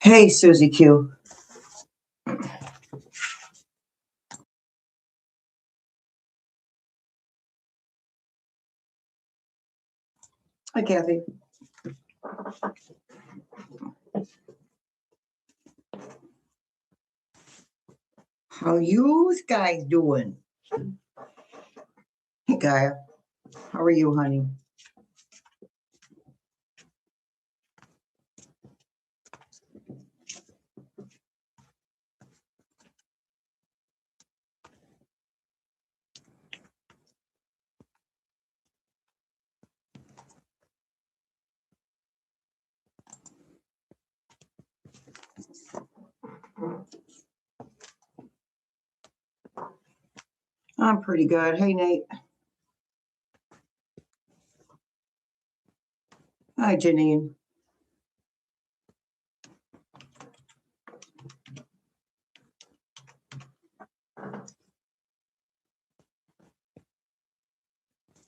Hey, Susie Q. Hi, Kathy. How you guys doing? Hey, Gaia. How are you, honey? I'm pretty good. Hey, Nate. Hi, Janine.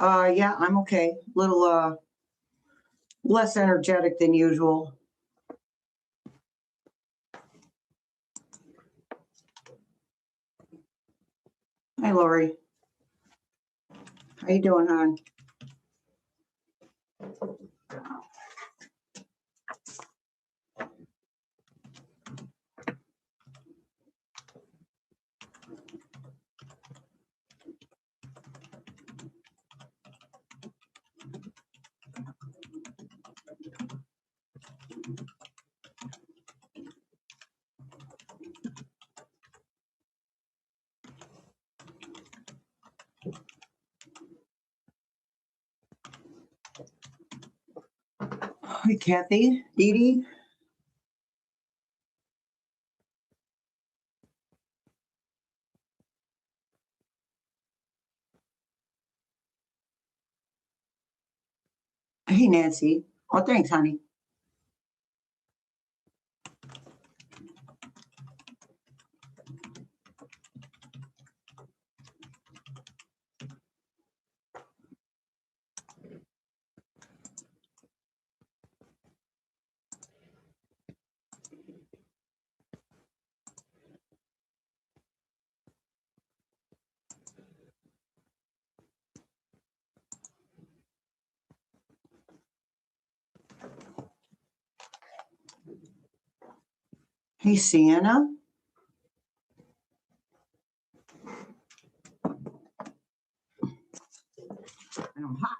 Yeah, I'm okay. Little less energetic than usual. Hi, Lori. How you doing, hon? Hi, Kathy. Dee Dee. Hey, Nancy. Oh, thanks, honey. Hey, Sienna. I'm hot.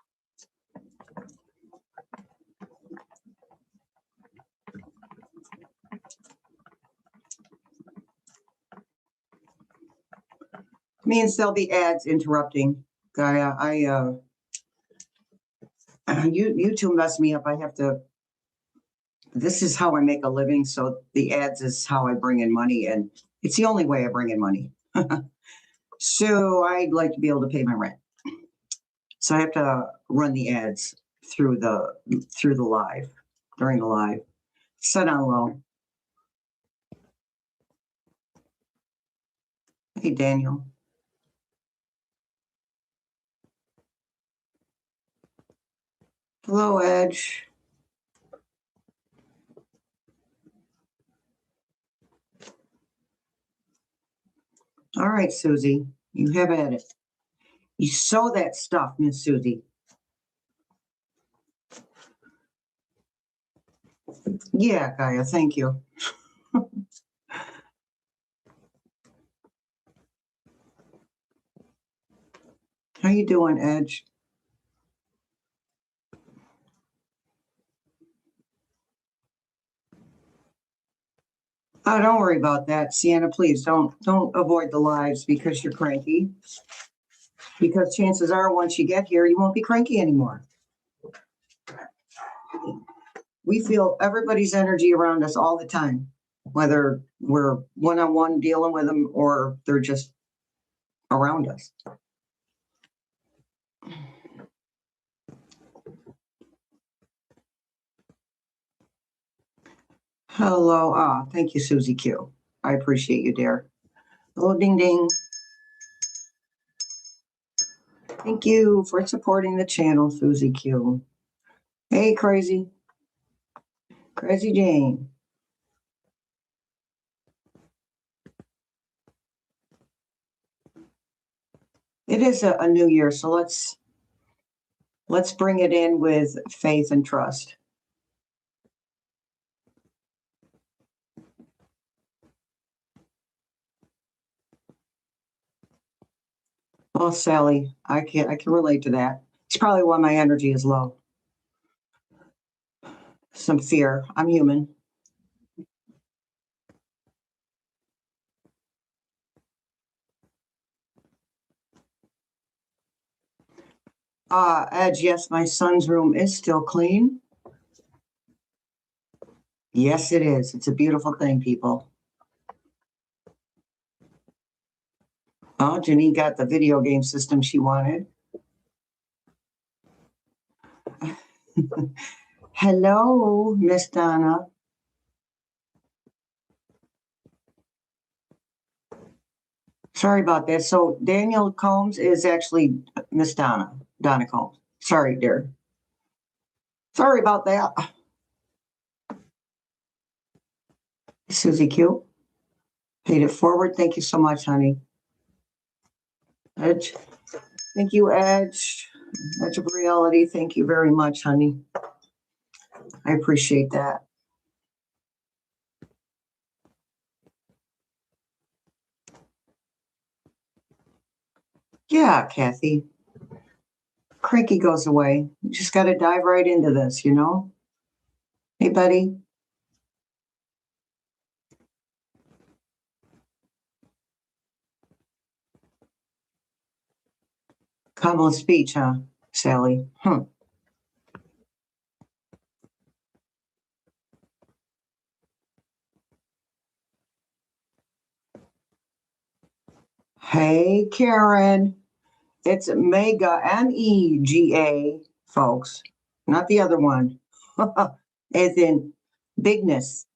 Means there'll be ads interrupting. Gaia, you two mess me up. I have to. This is how I make a living. So the ads is how I bring in money, and it's the only way I bring in money. So I'd like to be able to pay my rent. So I have to run the ads through the live, during the live. Set on low. Hey, Daniel. Hello, Edge. All right, Susie, you have at it. You sew that stuff, Miss Susie. Yeah, Gaia, thank you. How you doing, Edge? Oh, don't worry about that, Sienna. Please don't avoid the lives because you're cranky. Because chances are, once you get here, you won't be cranky anymore. We feel everybody's energy around us all the time, whether we're one-on-one dealing with them or they're just around us. Hello. Thank you, Susie Q. I appreciate you, dear. Hello, ding ding. Thank you for supporting the channel, Susie Q. Hey, Crazy Jane. It is a new year, so let's bring it in with faith and trust. Well, Sally, I can relate to that. It's probably why my energy is low. Some fear. I'm human. Edge, yes, my son's room is still clean. Yes, it is. It's a beautiful thing, people. Oh, Janine got the video game system she wanted. Hello, Miss Donna. Sorry about that. So Daniel Combs is actually Miss Donna Combs. Sorry, dear. Sorry about that. Susie Q. Paid it forward. Thank you so much, honey. Edge. Thank you, Edge. Edge of Reality. Thank you very much, honey. I appreciate that. Yeah, Kathy. Cranky goes away. You just got to dive right into this, you know? Hey, buddy. Kamala speech, huh, Sally? Hey, Karen. It's Mega, MEGA, folks. Not the other one. As in bigness.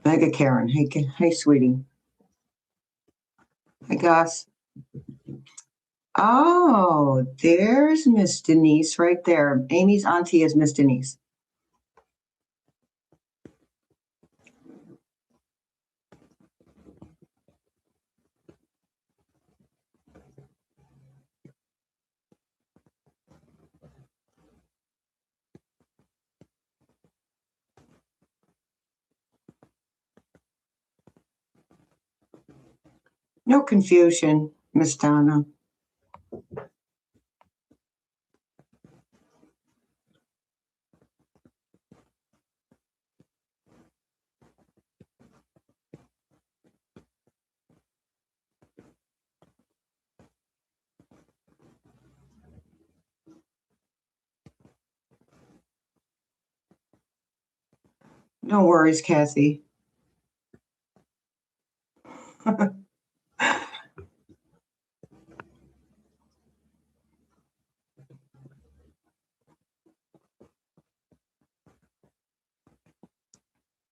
Mega Karen. Hey, sweetie. Hey, Gus. Oh, there's Miss Denise right there. Amy's auntie is Miss Denise. No confusion, Miss Donna. No worries, Kathy.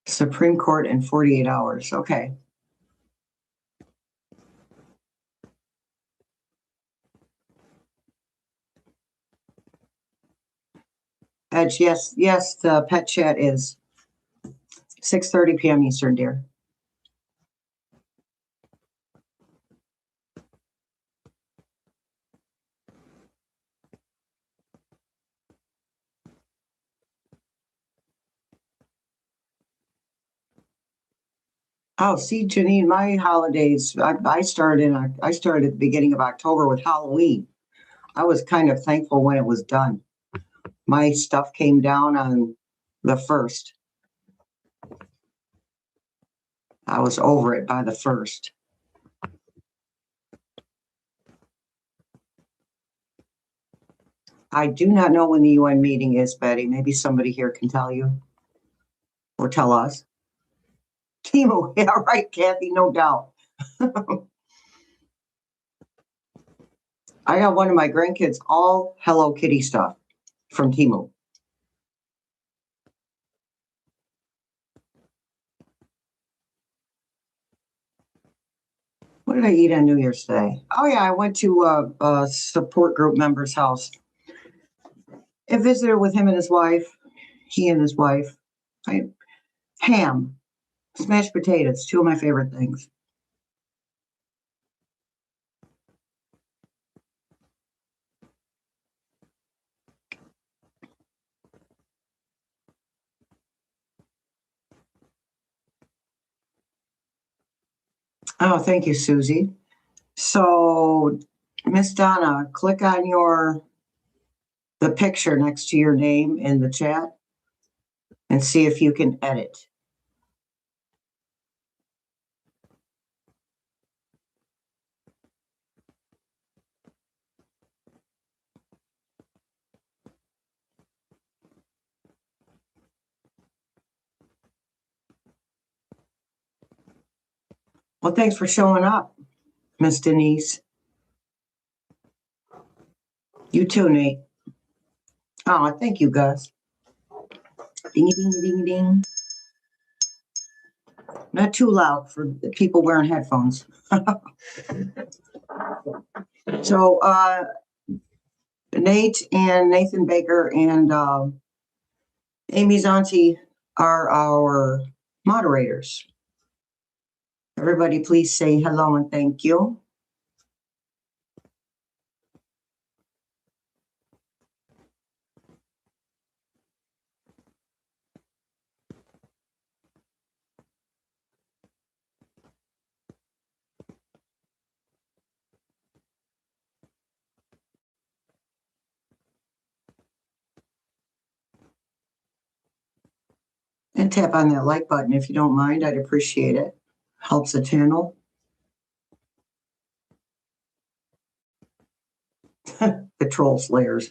Supreme Court in 48 hours. Okay. Edge, yes, the pet chat is 6:30 p.m. Eastern, dear. Oh, see, Janine, my holidays, I started at the beginning of October with Halloween. I was kind of thankful when it was done. My stuff came down on the 1st. I was over it by the 1st. I do not know when the UN meeting is, Betty. Maybe somebody here can tell you or tell us. Timo, yeah, right, Kathy, no doubt. I got one of my grandkids all Hello Kitty stuff from Timo. What did I eat on New Year's Day? Oh, yeah, I went to a support group member's house. I visited with him and his wife. He and his wife. Ham, smashed potatoes, two of my favorite things. Oh, thank you, Susie. So, Miss Donna, click on the picture next to your name in the chat and see if you can edit. Well, thanks for showing up, Miss Denise. You too, Nate. Oh, thank you, Gus. Ding, ding, ding, ding. Not too loud for the people wearing headphones. So, Nate and Nathan Baker and Amy's auntie are our moderators. Everybody, please say hello and thank you. And tap on that like button if you don't mind. I'd appreciate it. Helps the channel. The troll slayers.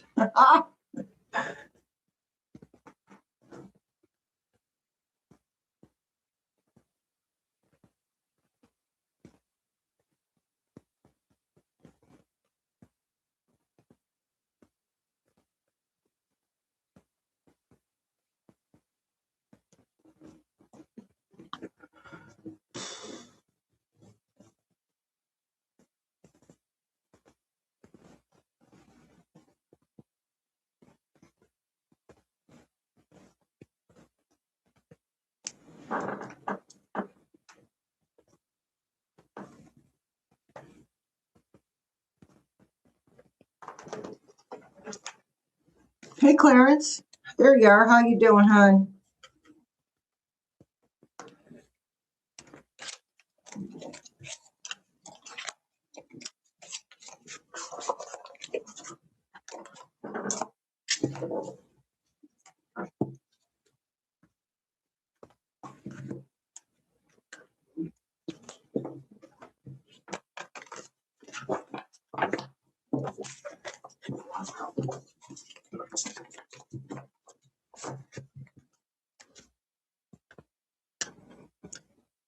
Hey, Clarence. There you are. How you doing, hon?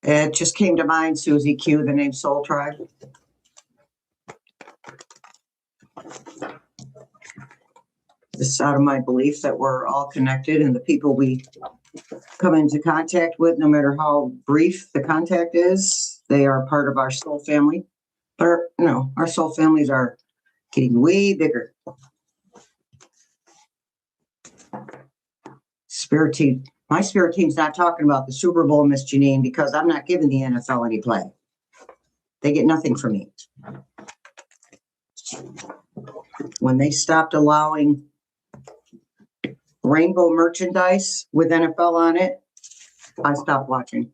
It just came to mind, Susie Q, the name Soul Tribe. This is out of my belief that we're all connected, and the people we come into contact with, no matter how brief the contact is, they are part of our soul family. But our soul families are getting way bigger. Spirit team. My spirit team's not talking about the Super Bowl, Miss Janine, because I'm not giving the NFL any play. They get nothing from me. When they stopped allowing rainbow merchandise with NFL on it, I stopped watching.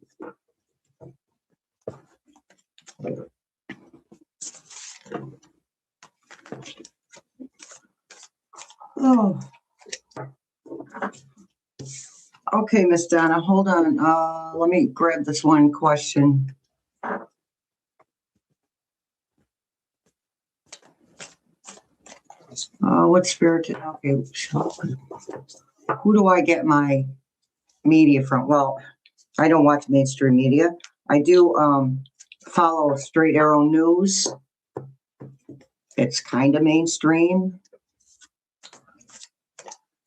Oh. Okay, Miss Donna, hold on. Let me grab this one question. What spirit? Okay, who do I get my media from? Well, I don't watch mainstream media. I do follow Straight Arrow News. It's kind of mainstream.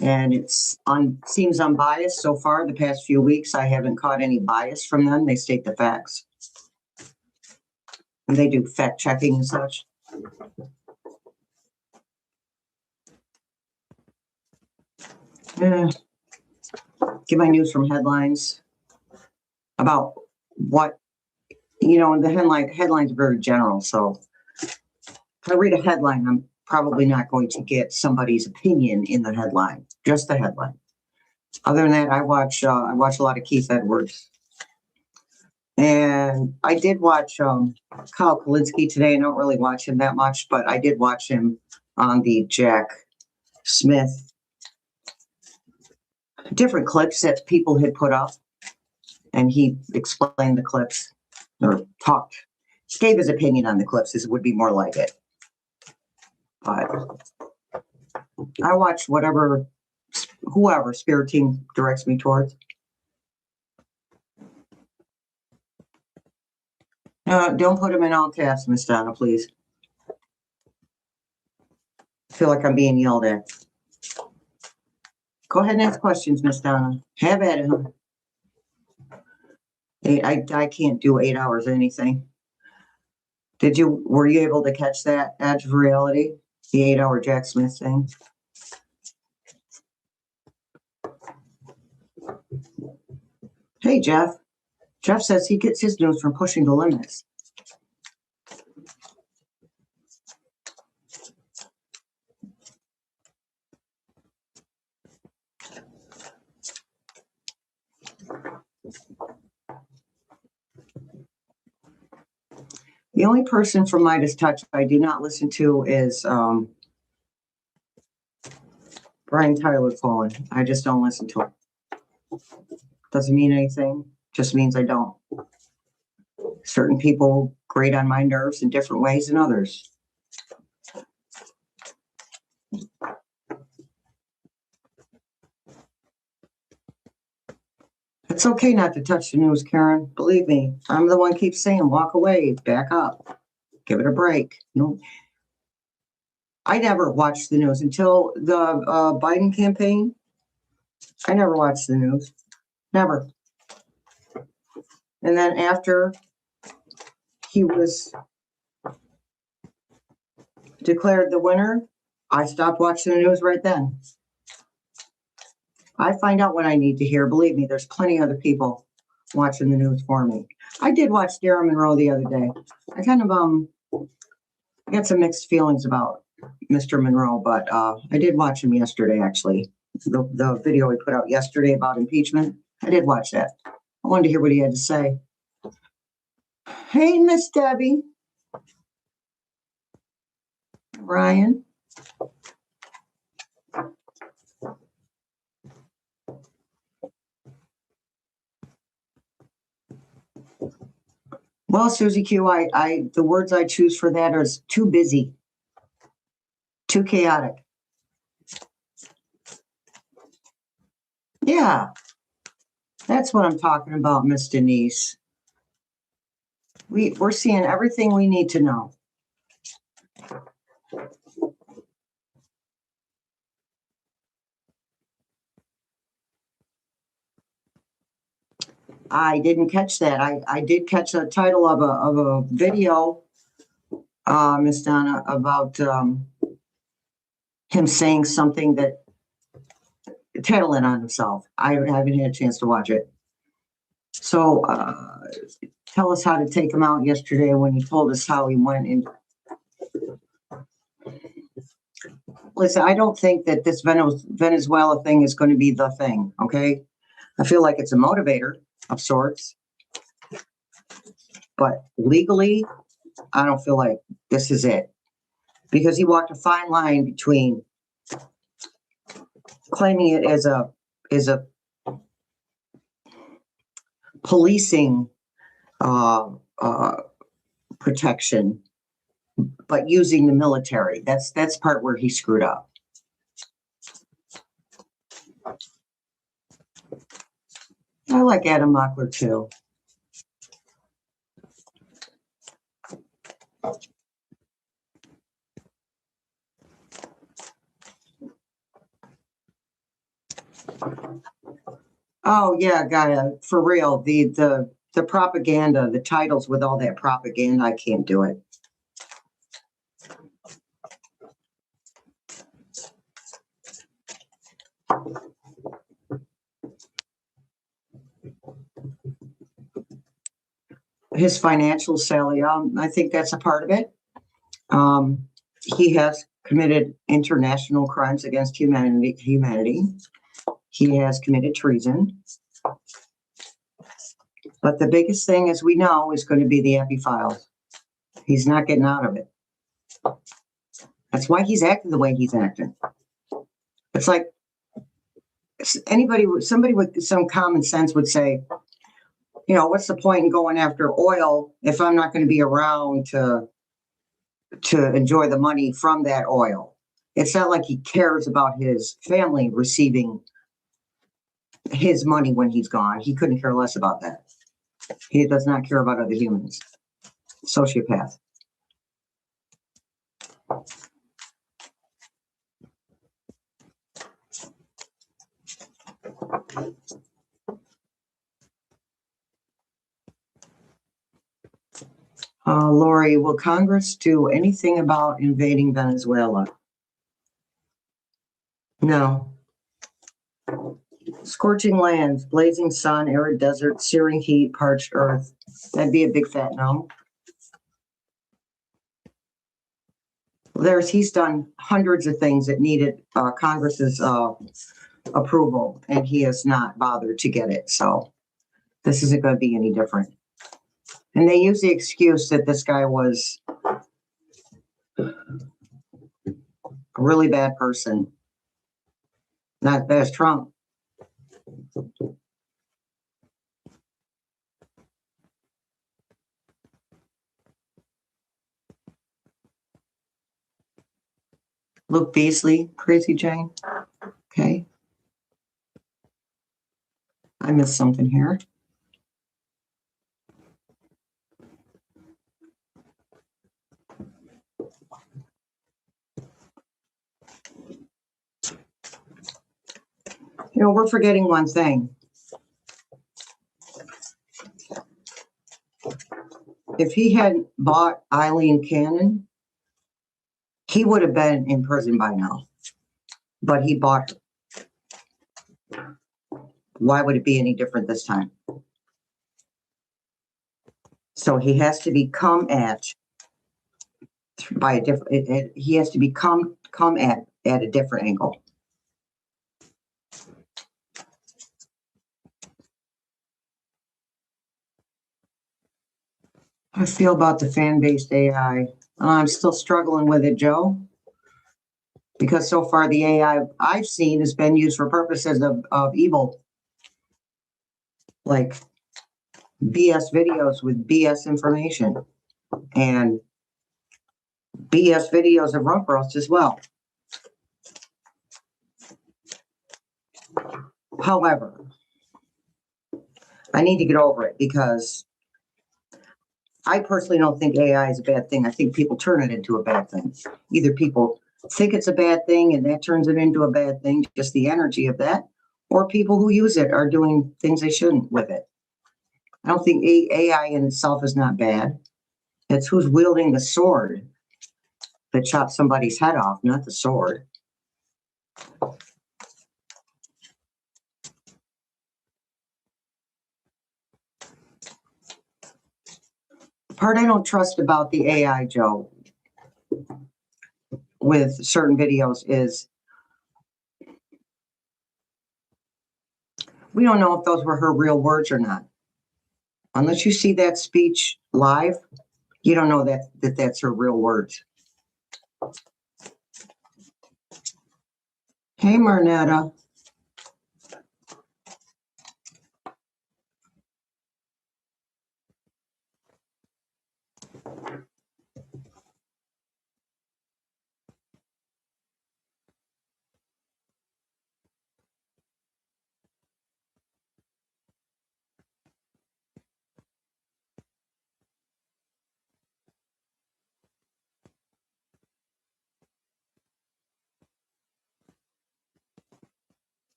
And seems unbiased so far. The past few weeks, I haven't caught any bias from them. They state the facts. And they do fact checking and such. Get my news from headlines about what, the headlines are very general. So if I read a headline, I'm probably not going to get somebody's opinion in the headline, just the headline. Other than that, I watch a lot of Keith Edwards. And I did watch Kyle Kalinske today. I don't really watch him that much, but I did watch him on the Jack Smith, different clips that people had put up. And he explained the clips, or talked, gave his opinion on the clips. This would be more like it. But I watch whoever Spirit Team directs me towards. Don't put them in all caps, Miss Donna, please. I feel like I'm being yelled at. Go ahead and ask questions, Miss Donna. Have at it. I can't do 8 hours of anything. Were you able to catch that Edge of Reality? The 8-hour Jack Smith thing? Hey, Jeff. Jeff says he gets his news from Pushing the Limits. The only person from Midas Touch I do not listen to is Brian Tyler Cohen. I just don't listen to him. Doesn't mean anything. Just means I don't. Certain people grate on my nerves in different ways than others. It's okay not to touch the news, Karen. Believe me, I'm the one who keeps saying, walk away, back up, give it a break. No, I never watched the news until the Biden campaign. I never watched the news. Never. And then after he was declared the winner, I stopped watching the news right then. I find out what I need to hear. Believe me, there's plenty of other people watching the news for me. I did watch Darren Monroe the other day. I kind of I got some mixed feelings about Mr. Monroe, but I did watch him yesterday, actually. The video he put out yesterday about impeachment. I did watch that. I wanted to hear what he had to say. Hey, Miss Debbie. Ryan. Well, Susie Q, the words I choose for that are too busy, too chaotic. Yeah, that's what I'm talking about, Miss Denise. We're seeing everything we need to know. I didn't catch that. I did catch the title of a video, Miss Donna, about him saying something that tattling on himself. I haven't had a chance to watch it. So tell us how to take him out yesterday when he told us how he went in. Listen, I don't think that this Venezuela thing is going to be the thing, okay? I feel like it's a motivator of sorts. But legally, I don't feel like this is it. Because he walked a fine line between claiming it as a policing protection, but using the military. That's part where he screwed up. I like Adam Mockler too. Oh yeah, Gaia, for real. The the propaganda, the titles with all that propaganda, I can't do it. His financial Shelley, I think that's a part of it. He has committed international crimes against humanity. He has committed treason. But the biggest thing, as we know, is going to be the Epi files. He's not getting out of it. That's why he's acting the way he's acting. It's like somebody with some common sense would say, you know, what's the point in going after oil if I'm not going to be around to enjoy the money from that oil? It's not like he cares about his family receiving his money when he's gone. He couldn't care less about that. He does not care about other humans. Sociopath. Lori, will Congress do anything about invading Venezuela? No. Scorching lands, blazing sun, arid desert, searing heat, parched earth. That'd be a big fat no. He's done hundreds of things that needed Congress's approval, and he has not bothered to get it. So this isn't going to be any different. And they use the excuse that this guy was a really bad person. Not as bad as Trump. Luke Beasley, Crazy Jane. Okay. I missed something here. You know, we're forgetting one thing. If he hadn't bought Eileen Cannon, he would have been in prison by now. But he bought her. Why would it be any different this time? So he has to be come at by a different. He has to be come at a different angle. I feel about the fan-based AI. I'm still struggling with it, Joe, because so far the AI I've seen has been used for purposes of evil, like BS videos with BS information and BS videos of rump roasts as well. However, I need to get over it because I personally don't think AI is a bad thing. I think people turn it into a bad thing. Either people think it's a bad thing and that turns it into a bad thing, just the energy of that, or people who use it are doing things they shouldn't with it. I don't think AI in itself is not bad. It's who's wielding the sword that chops somebody's head off, not the sword. The part I don't trust about the AI, Joe, with certain videos is we don't know if those were her real words or not. Unless you see that speech live, you don't know that's her real words. Hey, Marnetta.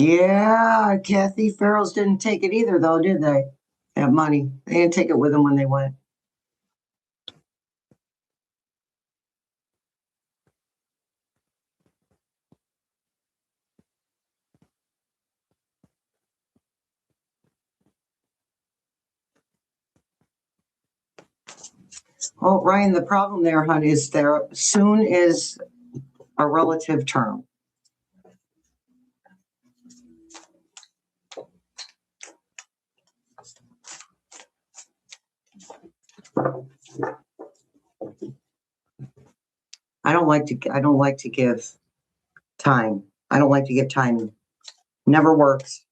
Yeah, Kathy Farrell's didn't take it either, though, did they? That money. They didn't take it with them when they went. Oh, Ryan, the problem there, hon, is there soon is a relative term. I don't like to give time. I don't like to give time. Never works.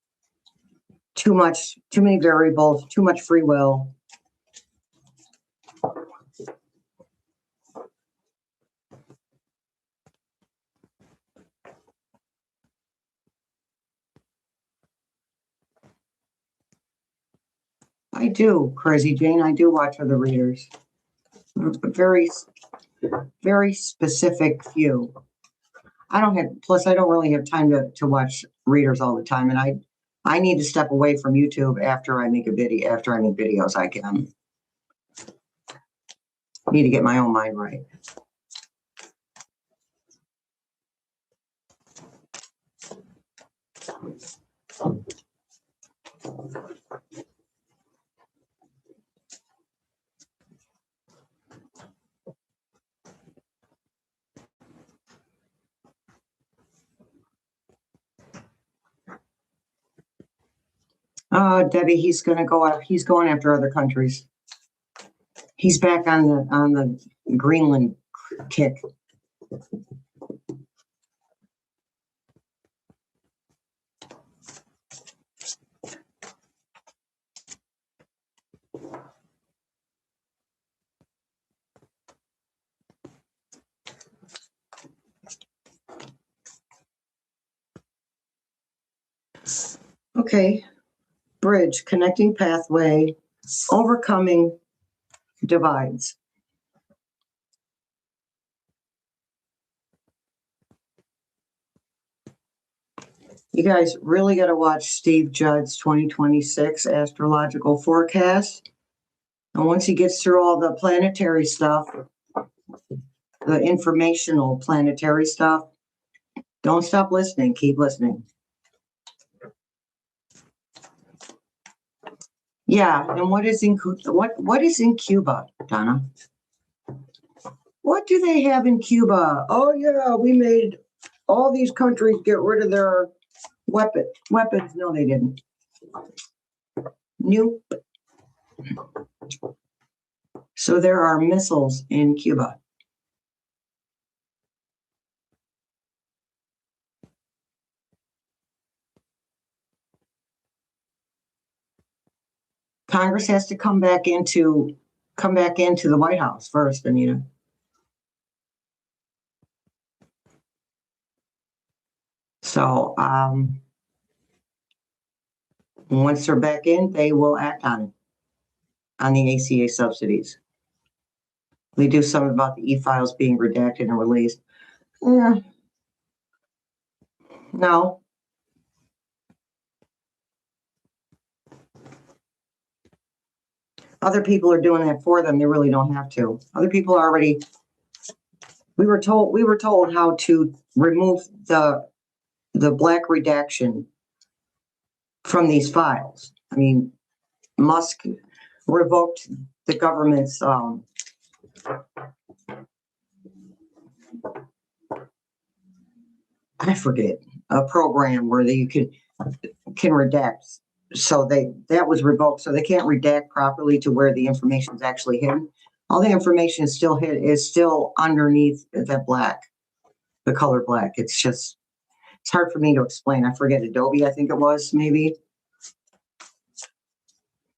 Too many variables, too much free will. I do, Crazy Jane. I do watch other readers. Very, very specific few. I don't really have time to watch readers all the time. And I need to step away from YouTube after I make videos. I need to get my own mind right. Debbie, he's going to go out. He's going after other countries. He's back on the Greenland kick. Okay. Bridge, connecting pathway, overcoming divides. You guys really got to watch Steve Judd's 2026 astrological forecast. And once he gets through all the planetary stuff, the informational planetary stuff, don't stop listening. Keep listening. Yeah, and what is in Cuba, Donna? What do they have in Cuba? Oh yeah, we made all these countries get rid of their weapons. No, they didn't. Nope. So there are missiles in Cuba. Congress has to come back into the White House first, Anita. So once they're back in, they will act on the ACA subsidies. They do something about the e-files being redacted and released. Yeah. No. Other people are doing that for them. They really don't have to. Other people are already. We were told how to remove the black redaction from these files. I mean, Musk revoked the government's I forget, a program where you can redact. So that was revoked. So they can't redact properly to where the information is actually hidden. All the information is still underneath the color black. It's hard for me to explain. I forget, Adobe, I think it was, maybe,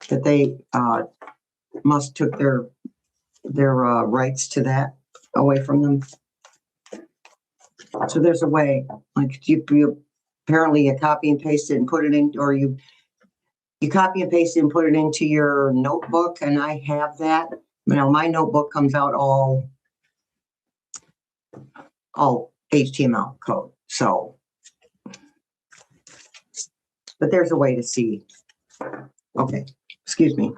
that they must took their rights to that away from them. So there's a way, like you apparently you copy and paste it and put it in, or you copy and paste it and put it into your notebook, and I have that. You know, my notebook comes out all HTML code. So but there's a way to see. Okay, excuse me.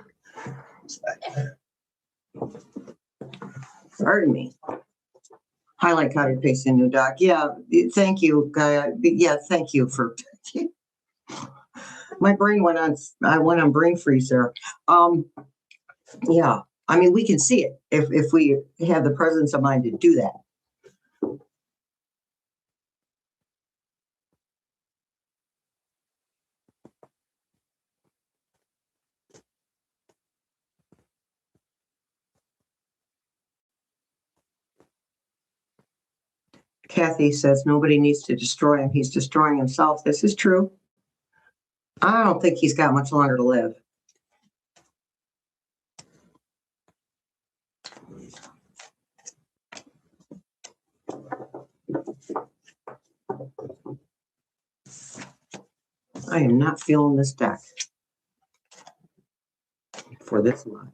Pardon me. Highlight, copy, paste in new doc. Yeah, thank you, Gaia. Yeah, thank you for. My brain went on. I went on brain freeze there. Yeah, I mean, we can see it if we have the presence of mind to do that. Kathy says nobody needs to destroy him. He's destroying himself. This is true. I don't think he's got much longer to live. I am not feeling this deck for this month.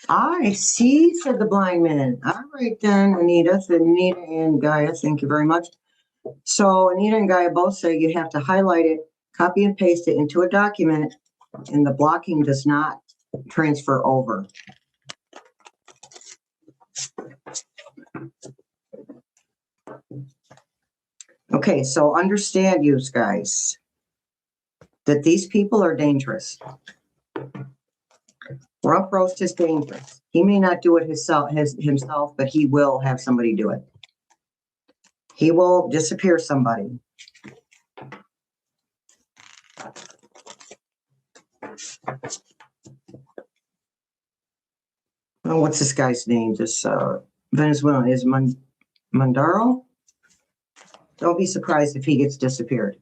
I see, said the blind man. All right then, Anita and Gaia, thank you very much. So Anita and Gaia both say you have to highlight it, copy and paste it into a document, and the blocking does not transfer over. Okay, so understand, you guys, that these people are dangerous. Rump roast is dangerous. He may not do it himself, but he will have somebody do it. He will disappear somebody. Oh, what's this guy's name? This Venezuelan is Mandaro. Don't be surprised if he gets disappeared.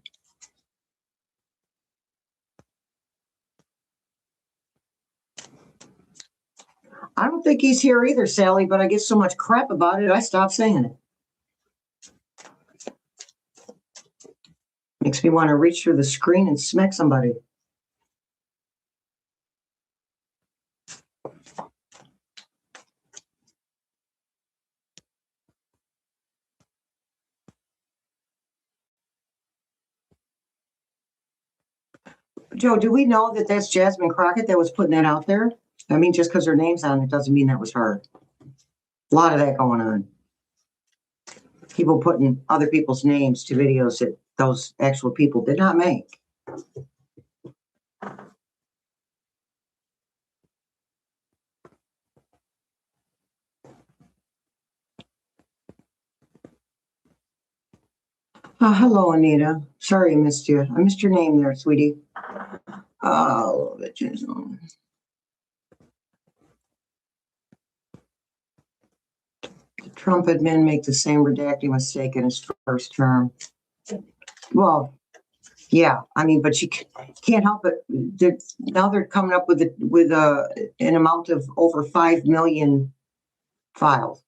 I don't think he's here either, Sally, but I get so much crap about it, I stopped saying it. Makes me want to reach through the screen and smack somebody. Joe, do we know that that's Jasmine Crockett that was putting that out there? I mean, just because her name's on it doesn't mean that was her. A lot of that going on. People putting other people's names to videos that those actual people did not make. Hello, Anita. Sorry I missed you. I missed your name there, sweetie. Oh, bitches. The Trump admin make the same redacting mistake in his first term. Well, yeah, I mean, but you can't help it. Now they're coming up with an amount of over 5 million files.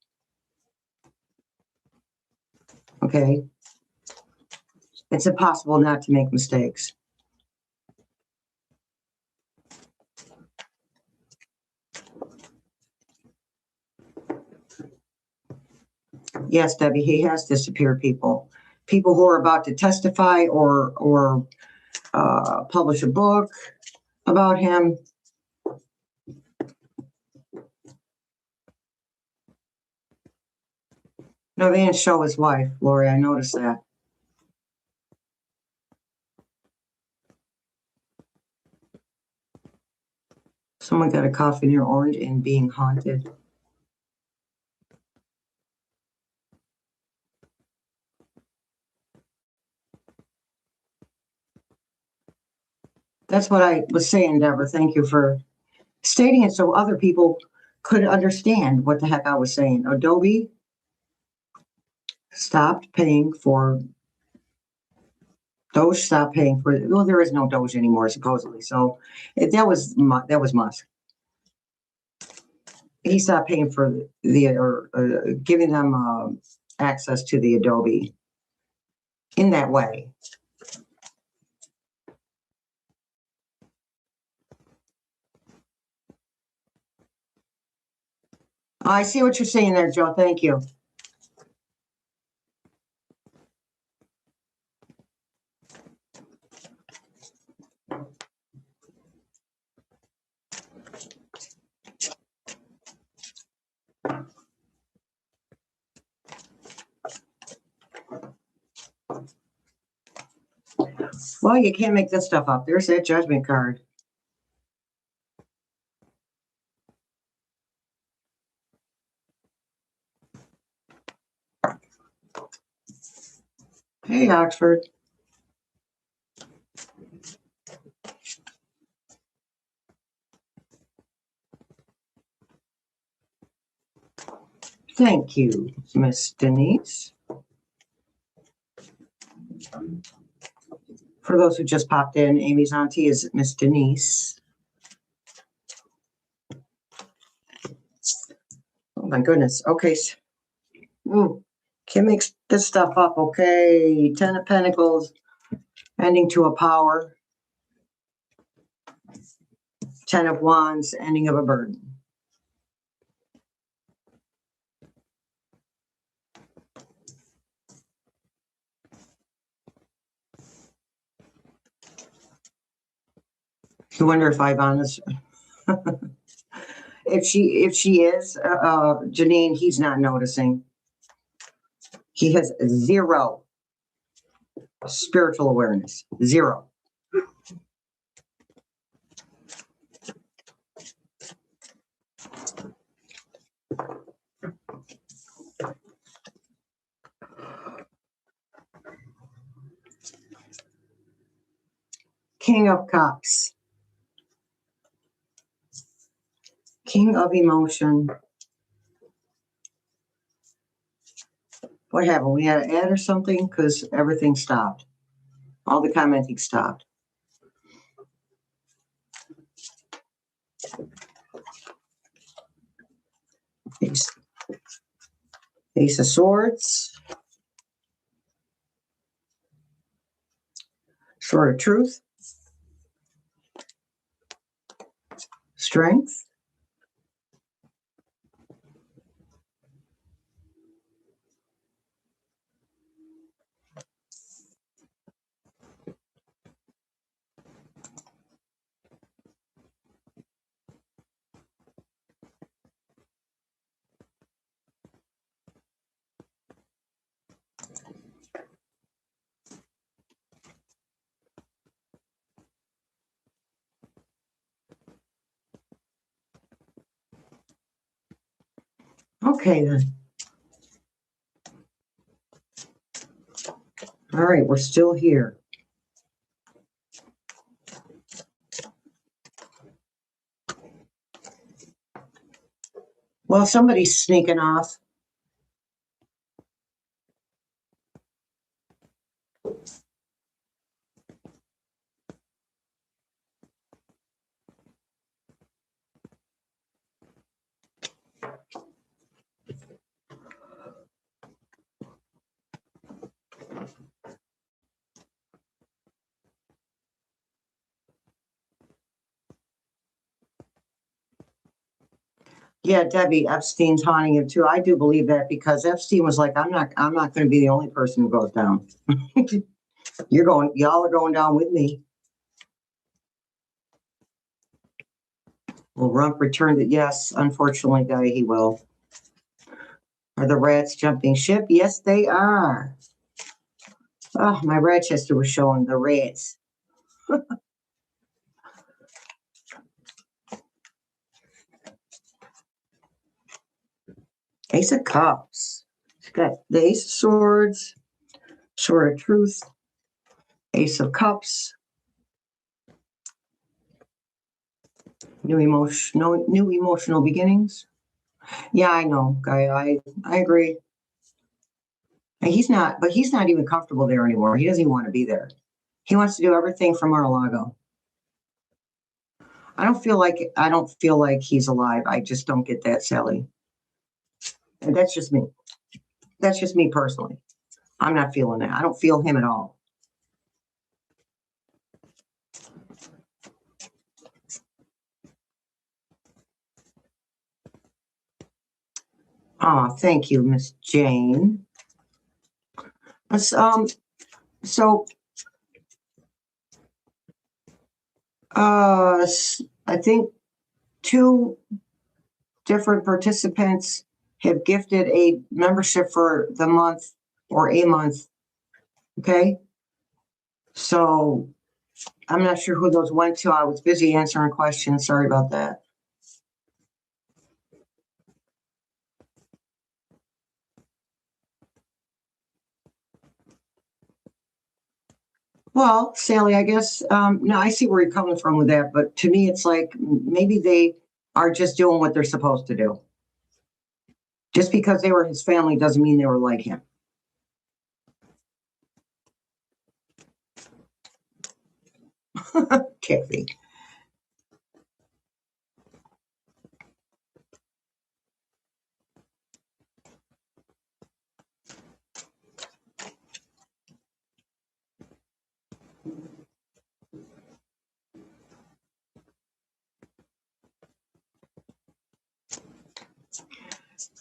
Okay. It's impossible not to make mistakes. Yes, Debbie, he has disappeared people. People who are about to testify or publish a book about him. No, they didn't show his wife, Lori. I noticed that. Someone got a coffee near Orange and being haunted. That's what I was saying, Deborah. Thank you for stating it so other people could understand what the heck I was saying. Adobe stopped paying for Doge. Stopped paying for. Well, there is no Doge anymore, supposedly. So that was Musk. He stopped paying for giving them access to the Adobe in that way. I see what you're saying there, Joe. Thank you. Well, you can't make this stuff up. There's that Judgment card. Hey, Oxford. Thank you, Miss Denise. For those who just popped in, Amy's auntie is Miss Denise. Oh my goodness. Okay. Can't make this stuff up. Okay. 10 of Pentacles, ending to a power. 10 of Wands, ending of a burden. I wonder if Ivana's if she is Janine, he's not noticing. He has zero spiritual awareness. Zero. King of Cups. King of Emotion. What happened? We had an ad or something? Because everything stopped. All the commenting stopped. Ace of Swords. Sword of Truth. Strength. Okay, then. All right, we're still here. Well, somebody's sneaking off. Yeah, Debbie, Epstein's haunting him too. I do believe that because Epstein was like, I'm not going to be the only person who goes down. Y'all are going down with me. Will Rump return to, yes, unfortunately, Guy, he will. Are the rats jumping ship? Yes, they are. Oh, my Rochester was showing the rats. Ace of Cups. She's got the Ace of Swords, Sword of Truth, Ace of Cups, new emotional beginnings. Yeah, I know, Guy. I agree. And he's not even comfortable there anymore. He doesn't even want to be there. He wants to do everything from Mar-a-Lago. I don't feel like he's alive. I just don't get that, Sally. And that's just me. That's just me personally. I'm not feeling that. I don't feel him at all. Oh, thank you, Miss Jane. So, I think 2 different participants have gifted a membership for the month or a month. Okay. So I'm not sure who those went to. I was busy answering questions. Sorry about that. Well, Sally, I guess, no, I see where you're coming from with that, but to me, it's like maybe they are just doing what they're supposed to do. Just because they were his family doesn't mean they were like him. Kathy.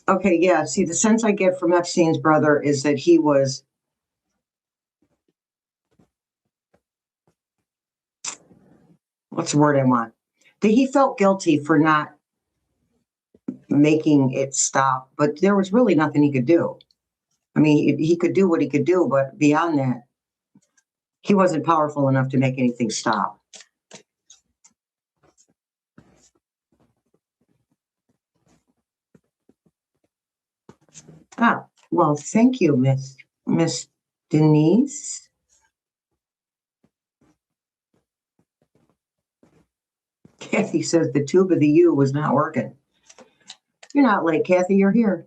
Okay, yeah. See, the sense I get from Epstein's brother is that he was, what's the word I want? That he felt guilty for not making it stop, but there was really nothing he could do. I mean, he could do what he could do, but beyond that, he wasn't powerful enough to make anything stop. Ah, well, thank you, Miss Denise. Kathy says the tube of the U was not working. You're not late, Kathy. You're here.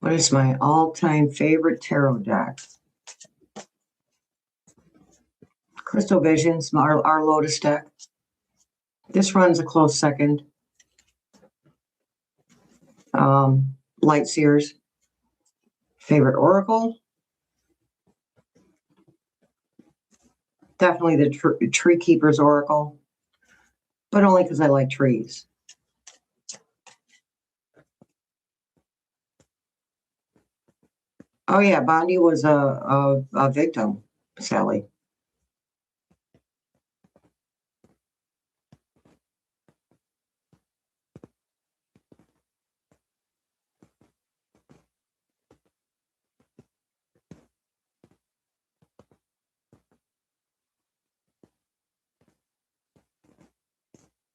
What is my all-time favorite tarot deck? Crystal Visions, our Lotus deck. This runs a close second. Light Seers. Favorite Oracle? Definitely the Tree Keeper's Oracle, but only because I like trees. Oh yeah, Bondi was a victim, Sally.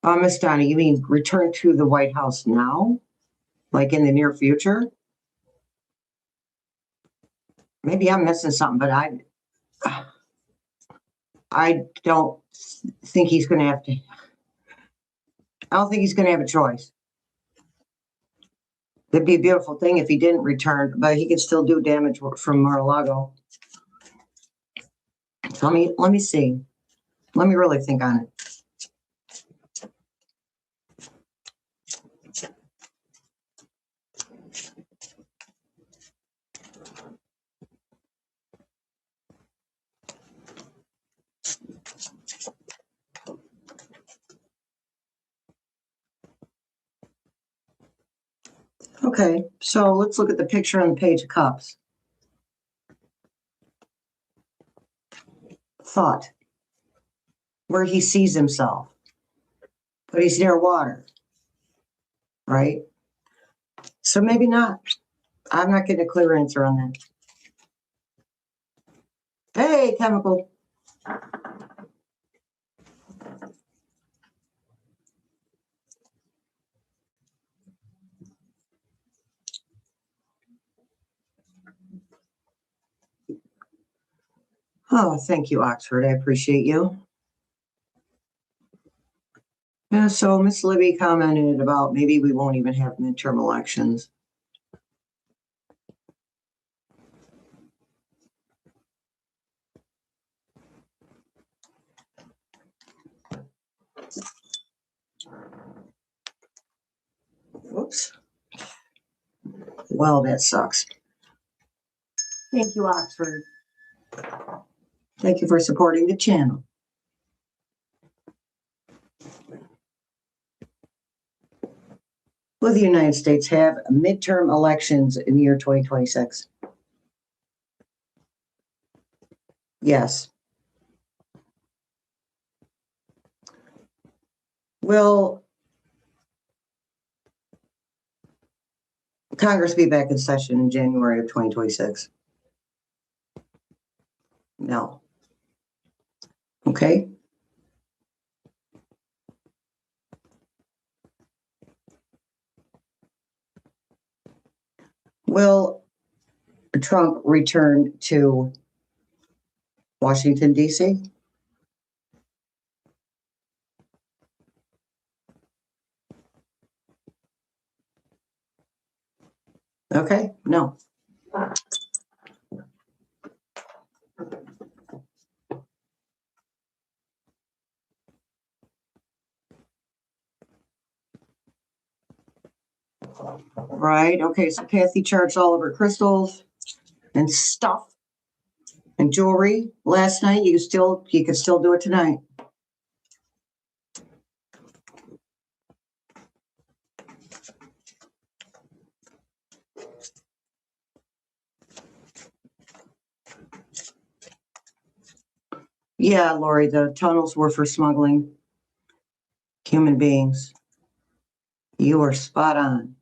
Miss Donna, you mean return to the White House now? Like in the near future? Maybe I'm missing something, but I don't think he's going to have to. I don't think he's going to have a choice. It'd be a beautiful thing if he didn't return, but he could still do damage from Mar-a-Lago. So let me see. Let me really think on it. Okay, so let's look at the picture on the Page of Cups. Thought, where he sees himself, but he's near water, right? So maybe not. I'm not getting a clear answer on that. Hey, chemical. Oh, thank you, Oxford. I appreciate you. Yeah, so Miss Libby commented about maybe we won't even have midterm elections. Whoops. Well, that sucks. Thank you, Oxford. Thank you for supporting the channel. Will the United States have midterm elections in the year 2026? Yes. Will Congress be back in session in January of 2026? No. Okay. Will Trump return to Washington, D.C.? Okay, no. Right, okay, so Kathy charged all of her crystals and stuff and jewelry last night. You could still do it tonight. Yeah, Lori, the tunnels were for smuggling human beings. You are spot on.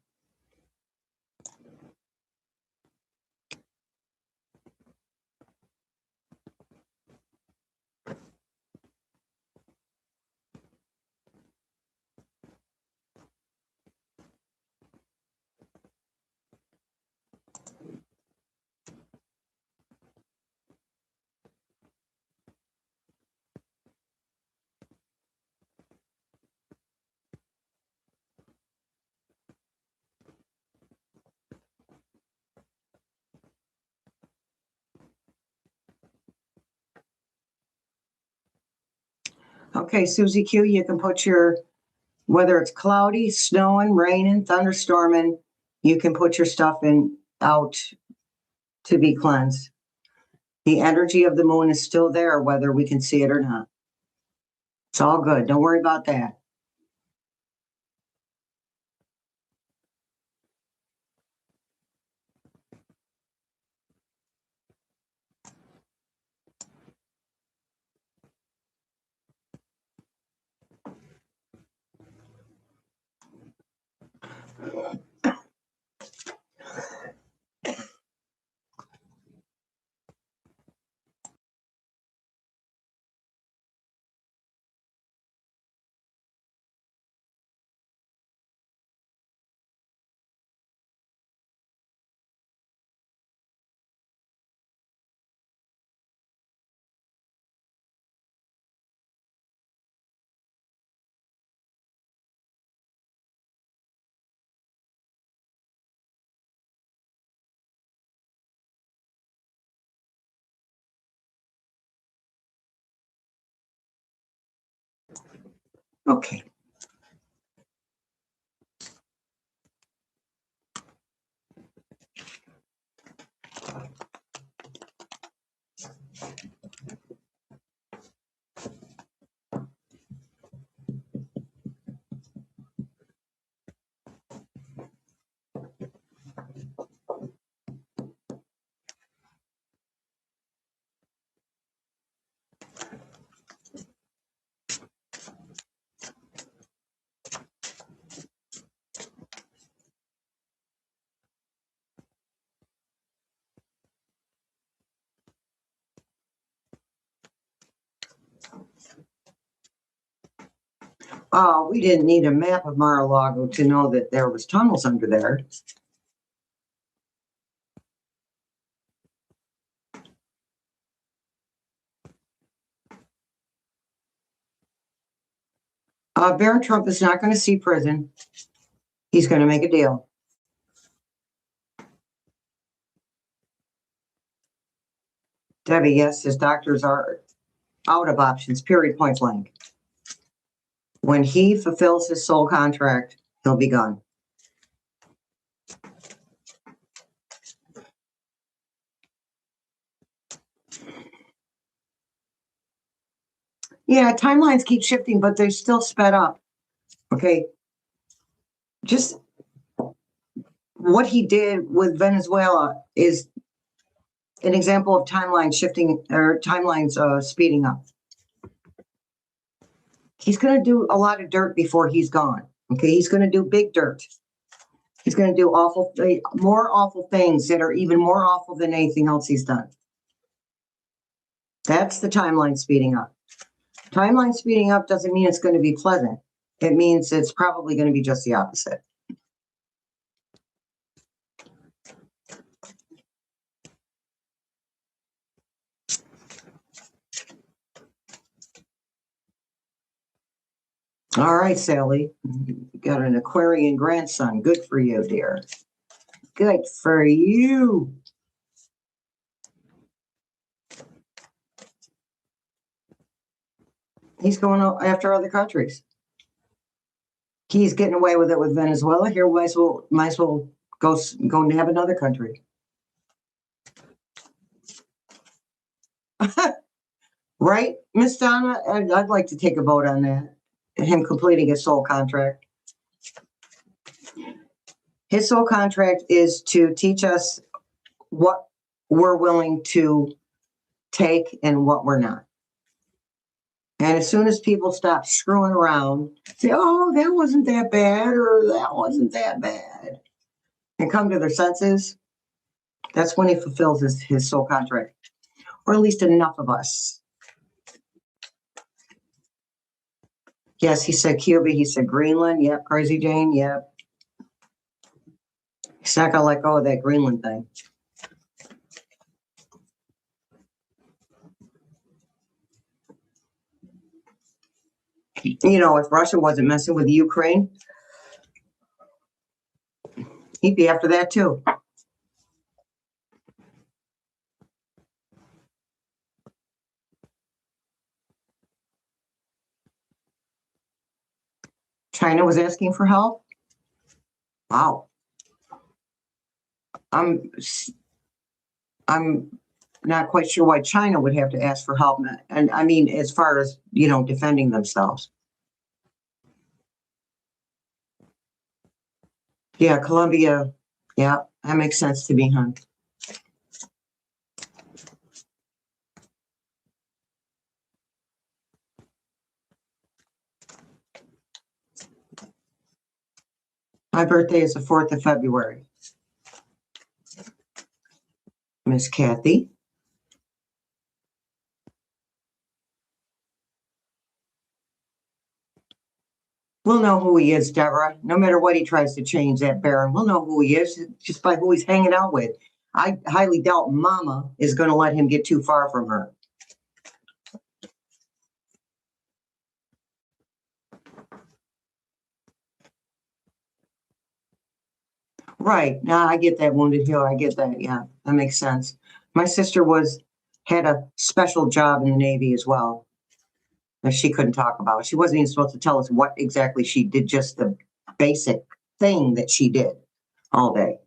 Okay, Susie Q, you can put your, whether it's cloudy, snowing, raining, thunderstorming, you can put your stuff in out to be cleansed. The energy of the moon is still there, whether we can see it or not. It's all good. Don't worry about that. Okay. We didn't need a map of Mar-a-Lago to know that there was tunnels under there. Barron Trump is not going to see prison. He's going to make a deal. Debbie, yes, his doctors are out of options, period, point blank. When he fulfills his soul contract, he'll be gone. Yeah, timelines keep shifting, but they're still sped up. Okay. Just what he did with Venezuela is an example of timeline shifting or timelines speeding up. He's going to do a lot of dirt before he's gone. Okay. He's going to do big dirt. He's going to do more awful things that are even more awful than anything else he's done. That's the timeline speeding up. Timeline speeding up doesn't mean it's going to be pleasant. It means it's probably going to be just the opposite. All right, Sally. You got an Aquarian grandson. Good for you, dear. Good for you. He's going after other countries. He's getting away with it with Venezuela. Here, might as well go and have another country. Right, Miss Donna? I'd like to take a vote on that. Him completing his soul contract. His soul contract is to teach us what we're willing to take and what we're not. And as soon as people stop screwing around, say, oh, that wasn't that bad, or that wasn't that bad, and come to their senses, that's when he fulfills his soul contract. Or at least enough of us. Yes, he said Cuba, he said Greenland, yep, Crazy Jane, yep. He's not gonna let go of that Greenland thing. You know, if Russia wasn't messing with Ukraine, he'd be after that too. China was asking for help? Wow. I'm not quite sure why China would have to ask for help. And I mean, as far as, you know, defending themselves. Yeah, Colombia. Yeah, that makes sense to me, hon. My birthday is the 4th of February. Miss Kathy. We'll know who he is, Deborah. No matter what he tries to change, that Baron, we'll know who he is just by who he's hanging out with. I highly doubt Mama is going to let him get too far from her. Right. Now I get that, Wounded Heel. I get that. Yeah, that makes sense. My sister had a special job in the Navy as well that she couldn't talk about. She wasn't even supposed to tell us what exactly she did, just the basic thing that she did all day.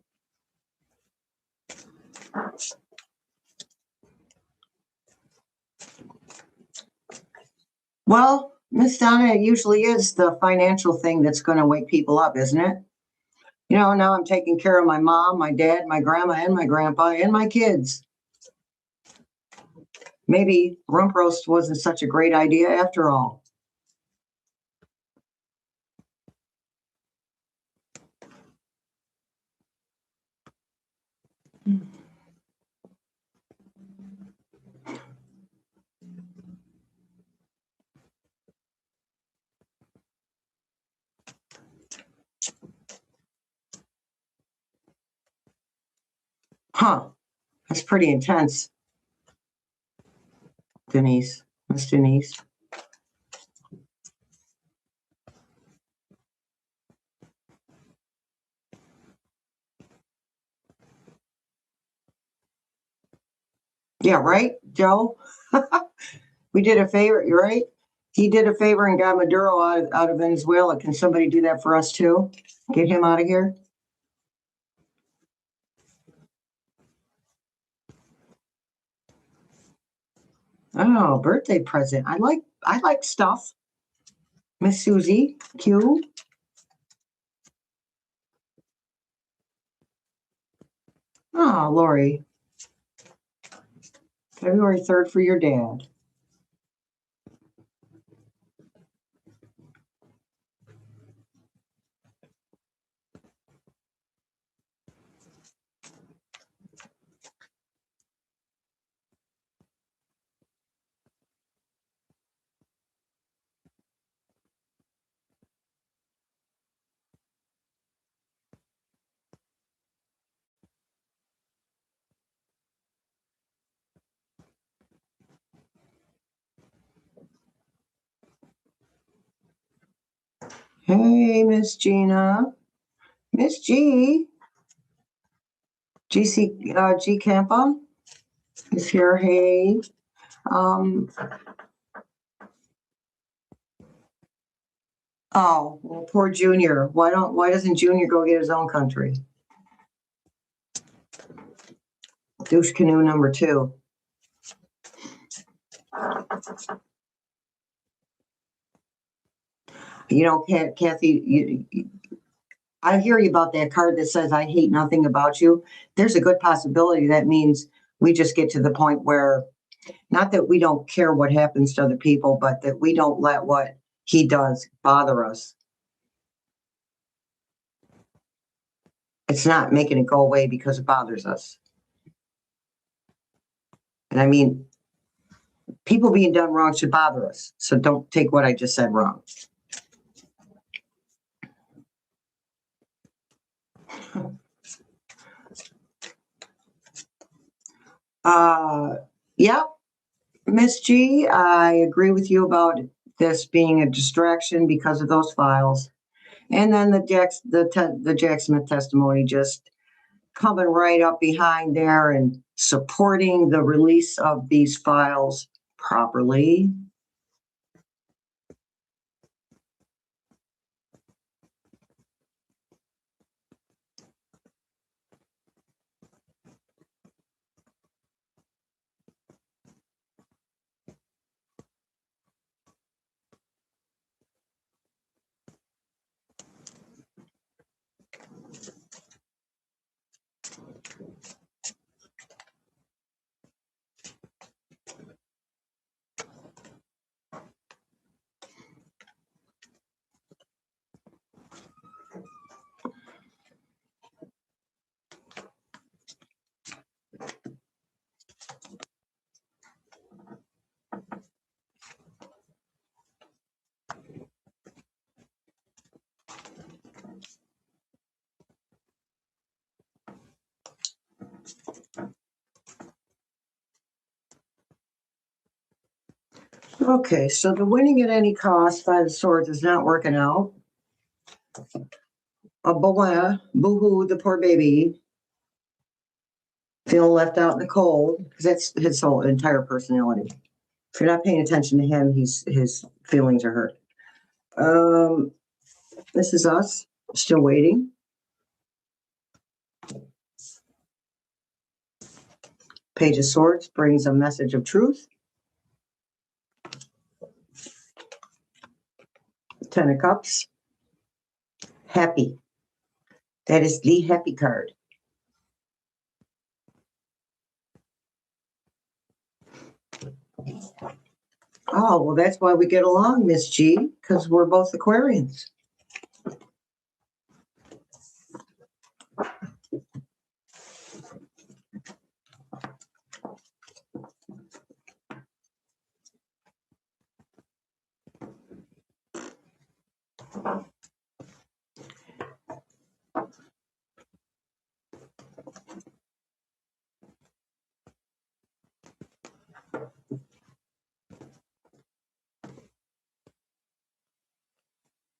Well, Miss Donna, it usually is the financial thing that's going to wake people up, isn't it? You know, now I'm taking care of my mom, my dad, my grandma, and my grandpa, and my kids. Maybe rump roast wasn't such a great idea after all. Huh. That's pretty intense. Denise. Miss Denise. Yeah, right, Joe? We did a favor, you're right? He did a favor and got Maduro out of Venezuela. Can somebody do that for us too? Get him out of here? Oh, birthday present. I like I like stuff. Miss Susie Q. Oh, Lori. February 3rd for your dad. Hey, Miss Gina. Miss G. G Campa is here. Hey. Oh, well, poor Junior. Why doesn't Junior go get his own country? Douche canoe number 2. You know, Kathy, I hear you about that card that says, I hate nothing about you. There's a good possibility that means we just get to the point where, not that we don't care what happens to other people, but that we don't let what he does bother us. It's not making it go away because it bothers us. And I mean, people being done wrong should bother us. So don't take what I just said wrong. Yeah, Miss G, I agree with you about this being a distraction because of those files. And then the Jack Smith testimony just coming right up behind there and supporting the release of these files properly. Okay, so the winning at any cost, 5 of Swords, is not working out. Boo-hoo, the poor baby. Feeling left out in the cold, because that's his whole entire personality. If you're not paying attention to him, his feelings are hurt. This is us, still waiting. Page of Swords brings a message of truth. 10 of Cups. Happy. That is the happy card. Oh, well, that's why we get along, Miss G, because we're both Aquarians.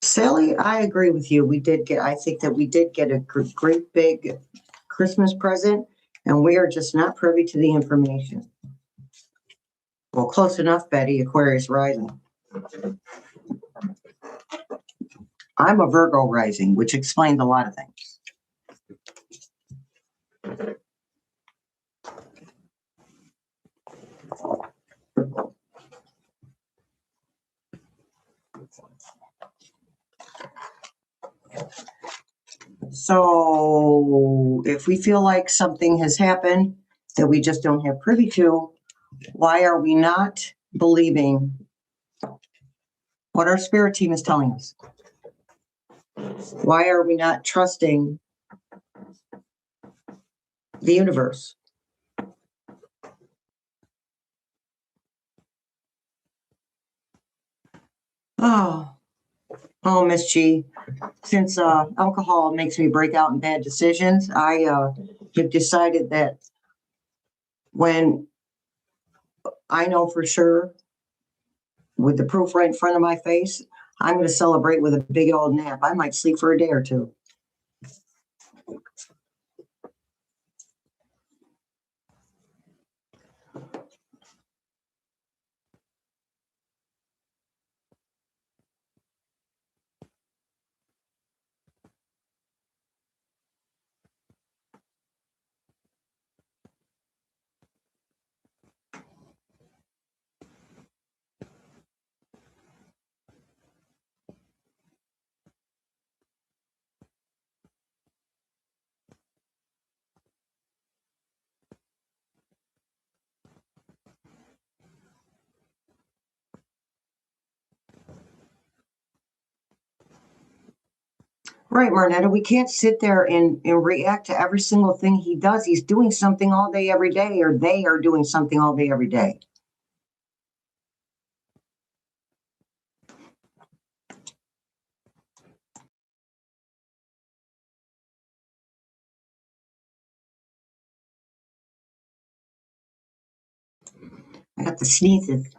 Sally, I agree with you. I think that we did get a great big Christmas present, and we are just not privy to the information. Well, close enough, Betty, Aquarius rising. I'm a Virgo rising, which explains a lot of things. So if we feel like something has happened that we just don't have privy to, why are we not believing what our spirit team is telling us? Why are we not trusting the universe? Oh, Miss G, since alcohol makes me break out in bad decisions, I have decided that when I know for sure, with the proof right in front of my face, I'm going to celebrate with a big old nap. I might sleep for a day or two. Right, Marnetta, we can't sit there and react to every single thing he does. He's doing something all day, every day, or they are doing something all day, every day. I got the sneezes.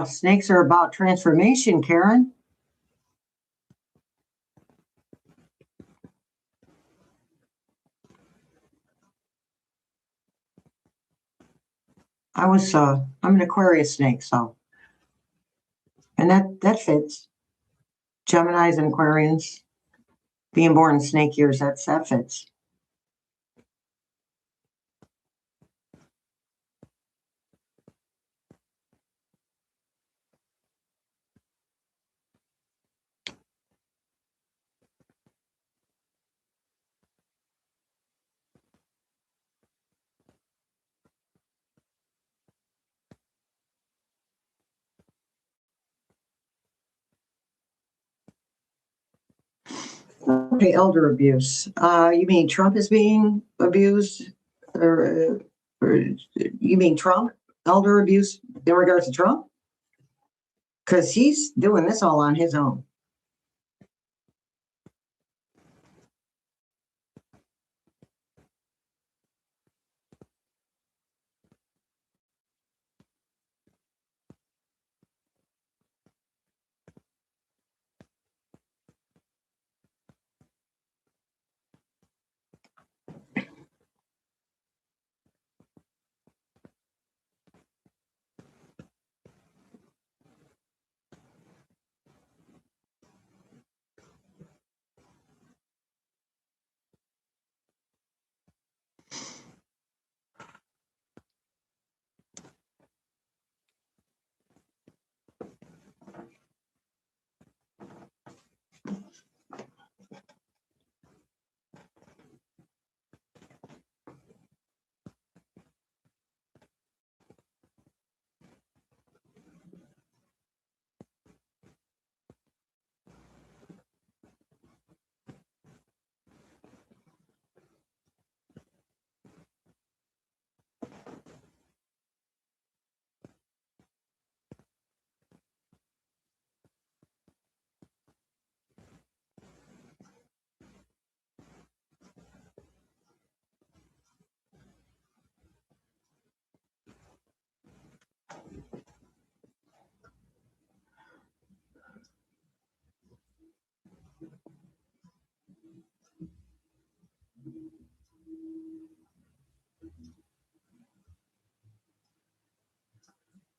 Snakes are about transformation, Karen. I'm an Aquarius snake, so, and that fits. Geminis and Aquarians, being born in snake years, that fits. Okay, elder abuse. You mean Trump is being abused, or you mean Trump elder abuse in regards to Trump? Because he's doing this all on his own.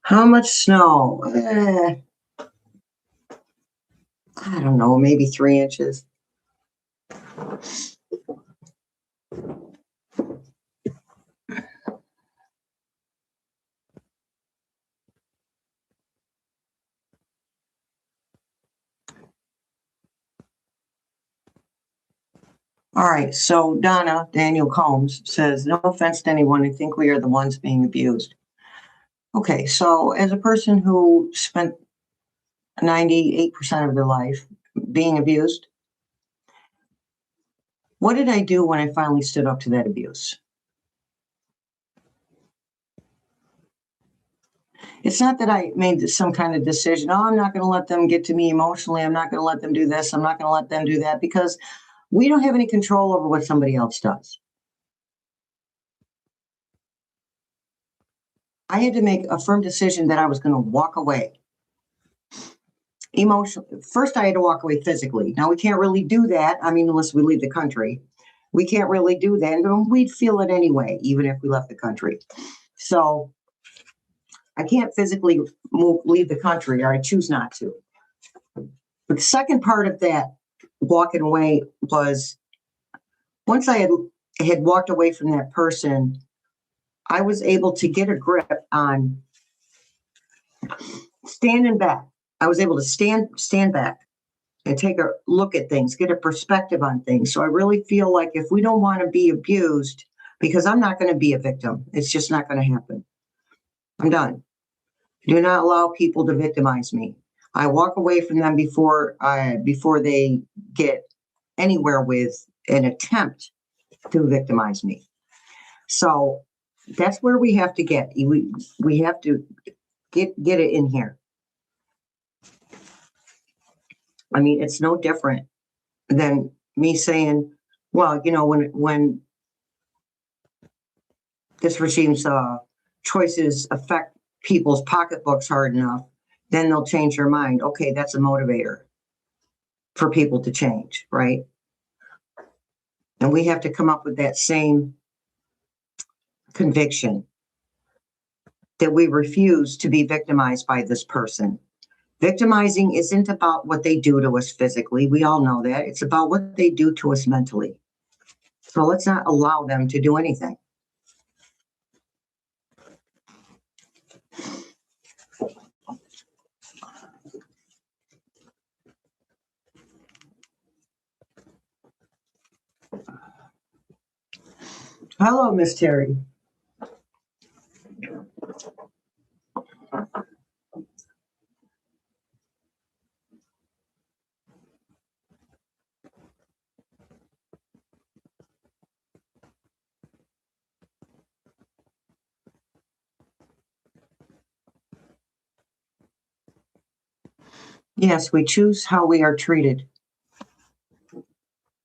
How much snow? I don't know, maybe 3 inches. All right, so Daniel Combs says, no offense to anyone, I think we are the ones being abused. Okay, so as a person who spent 98% of their life being abused, what did I do when I finally stood up to that abuse? It's not that I made some kind of decision, oh, I'm not going to let them get to me emotionally. I'm not going to let them do this. I'm not going to let them do that, because we don't have any control over what somebody else does. I had to make a firm decision that I was going to walk away. Emotionally, first I had to walk away physically. Now we can't really do that. I mean, unless we leave the country, we can't really do that. And we'd feel it anyway, even if we left the country. So I can't physically leave the country, or I choose not to. But the second part of that walking away was, once I had walked away from that person, I was able to get a grip on standing back. I was able to stand back and take a look at things, get a perspective on things. So I really feel like if we don't want to be abused, because I'm not going to be a victim, it's just not going to happen. I'm done. Do not allow people to victimize me. I walk away from them before they get anywhere with an attempt to victimize me. So that's where we have to get. We have to get it in here. I mean, it's no different than me saying, well, you know, when this regime's choices affect people's pocketbooks hard enough, then they'll change their mind. Okay, that's a motivator for people to change, right? And we have to come up with that same conviction that we refuse to be victimized by this person. Victimizing isn't about what they do to us physically. We all know that. It's about what they do to us mentally. So let's not allow them to do anything. Hello, Miss Terry. Yes, we choose how we are treated.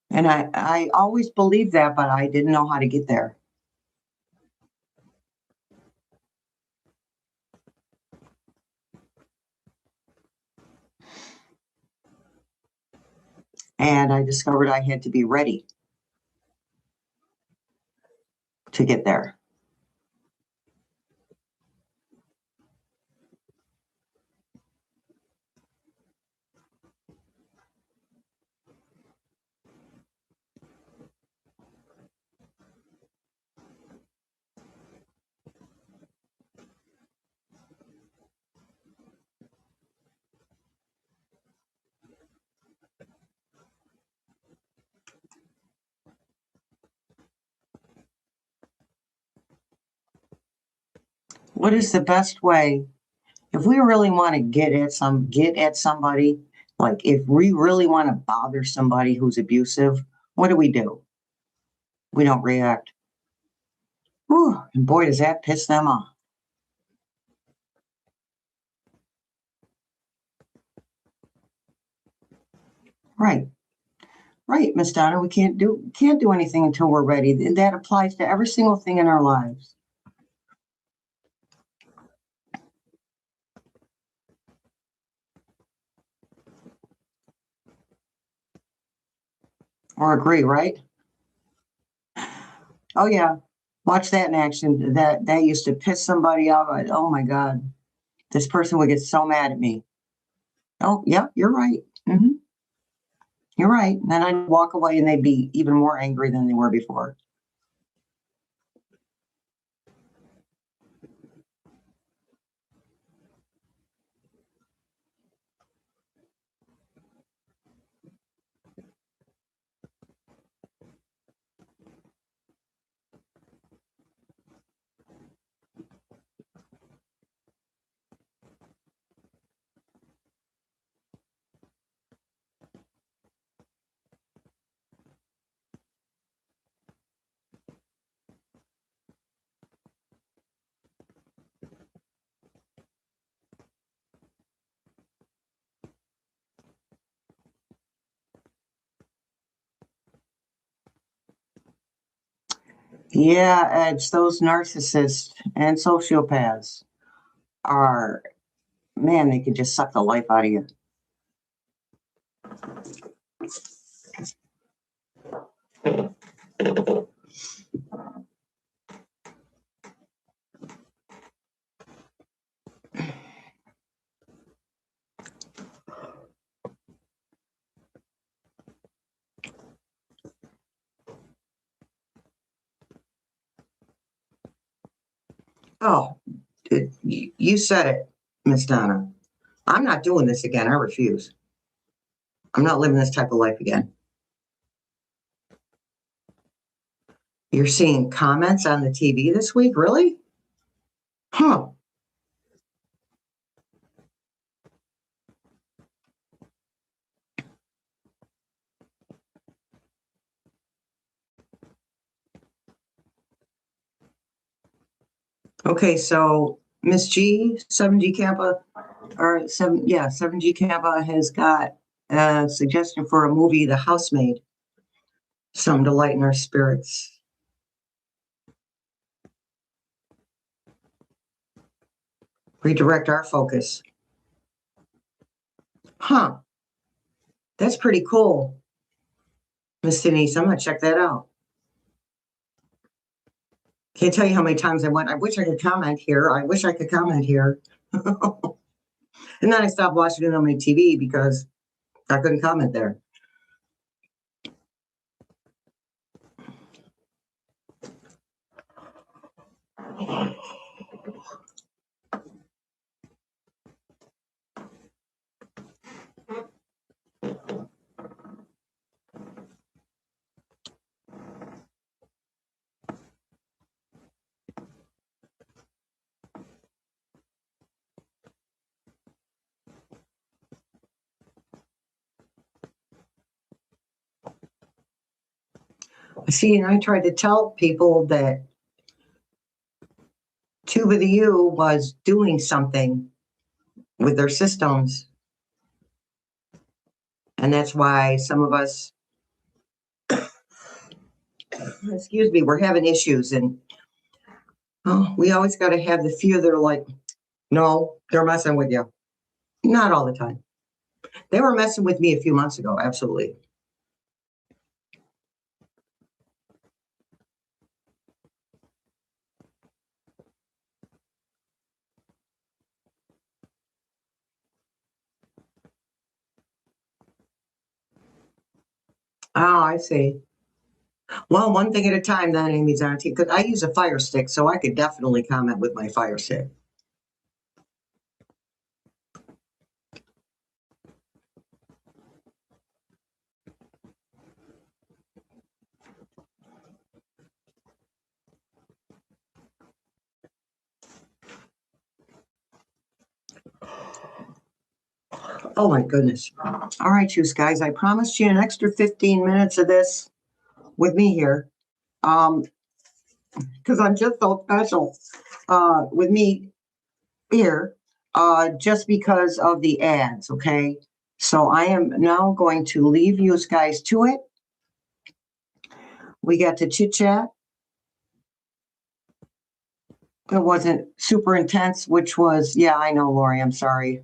And I always believed that, but I didn't know how to get there. And I discovered I had to be ready to get there. What is the best way, if we really want to get at somebody, like if we really want to bother somebody who's abusive, what do? We don't react. Whew, and boy, does that piss them off. Right. Right, Miss Donna, we can't do anything until we're ready. And that applies to every single thing in our lives. Or agree, right? Oh yeah. Watch that in action. That used to piss somebody off. Oh my God. This person would get so mad at me. Oh, yeah, you're right. Mm-hmm. You're right. And then I'd walk away and they'd be even more angry than they were before. Yeah, it's those narcissists and sociopaths are, man, they could just suck the life out of you. Oh, you said it, Miss Donna. I'm not doing this again. I refuse. I'm not living this type of life again. You're seeing comments on the TV this week? Really? Huh. Okay, so Miss G, 7G Kappa, or 7G Kappa has got a suggestion for a movie, The Housemaid. Some to lighten our spirits. Redirect our focus. Huh. That's pretty cool. Miss Denise, I'm gonna check that out. Can't tell you how many times I went, I wish I could comment here. I wish I could comment here. And then I stopped watching it on my TV because I couldn't comment there. See, and I tried to tell people that Tuba the U was doing something with their systems. And that's why some of us, excuse me, we're having issues. And we always got to have the few that are like, no, they're messing with you. Not all the time. They were messing with me a few months ago. Absolutely. Oh, I see. Well, one thing at a time, then, Amy Zanti, because I use a Fire Stick, so I could definitely comment with my Fire Stick. Oh my goodness. All right, you guys, I promised you an extra 15 minutes of this with me here. Because I'm just so special with me here, just because of the ads, okay? So I am now going to leave you guys to it. We got to chit chat. It wasn't super intense, which was, yeah, I know, Lori, I'm sorry.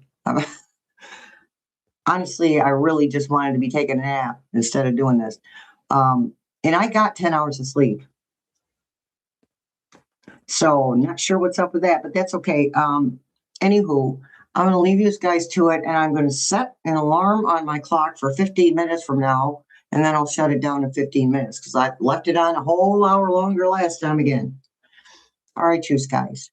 Honestly, I really just wanted to be taking a nap instead of doing this. And I got 10 hours of sleep. So not sure what's up with that, but that's okay. Anywho, I'm going to leave you guys to it, and I'm going to set an alarm on my clock for 15 minutes from now, and then I'll shut it down in 15 minutes because I left it on a whole hour longer last time again. All right, you guys.